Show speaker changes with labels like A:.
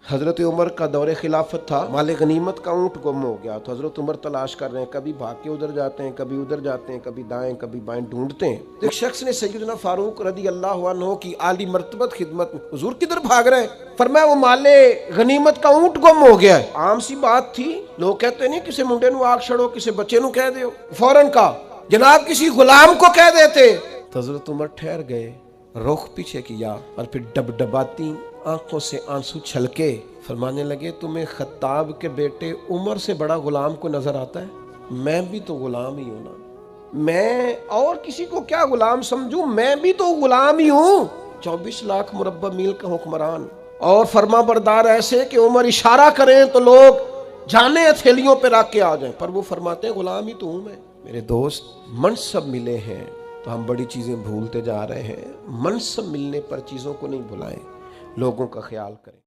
A: हज़रत उमर का दौरे खिलाफत था, माल गनीमत का ऊँट गुम हो गया तो हज़रत उमर तलाश कर रहे हैं, कभी भाग के उधर जाते हैं, कभी उधर जाते हैं, कभी दाएं कभी बाएं ढूंढते हैं। तो एक शख्स ने सैयदना फारूक रदी अल्लाह अन्हु की आली मर्तबत खिदमत में, हुजूर किधर भाग रहे हैं? फरमाया वो माले गनीमत का ऊँट गुम हो गया है। आम सी बात थी, लोग कहते नहीं किसी मुंडे नू आग छड़ो, किसी बच्चे नू कह दो, फौरन का जनाब किसी गुलाम को कह देते। तो हज़रत उमर ठहर गए, रुख पीछे किया और फिर डबडबाती आंखों से आंसू छलके फरमाने लगे, तुम्हें खत्ताब के बेटे उमर से बड़ा गुलाम को नजर आता है? मैं भी तो गुलाम ही हूं ना, मैं और किसी को क्या गुलाम समझूं, मैं भी तो गुलाम ही हूं। 24 लाख मुरब्बा मील का हुक्मरान और फरमा बरदार ऐसे कि उमर इशारा करें तो लोग जाने हथेलियों पे रख के आ जाएं, पर वो फरमाते हैं गुलाम ही तो हूं मैं। मेरे दोस्त, मनसब मिले हैं तो हम बड़ी चीजें भूलते जा रहे हैं। मनसब मिलने पर चीजों को नहीं भुलाएं, लोगों का ख्याल करें।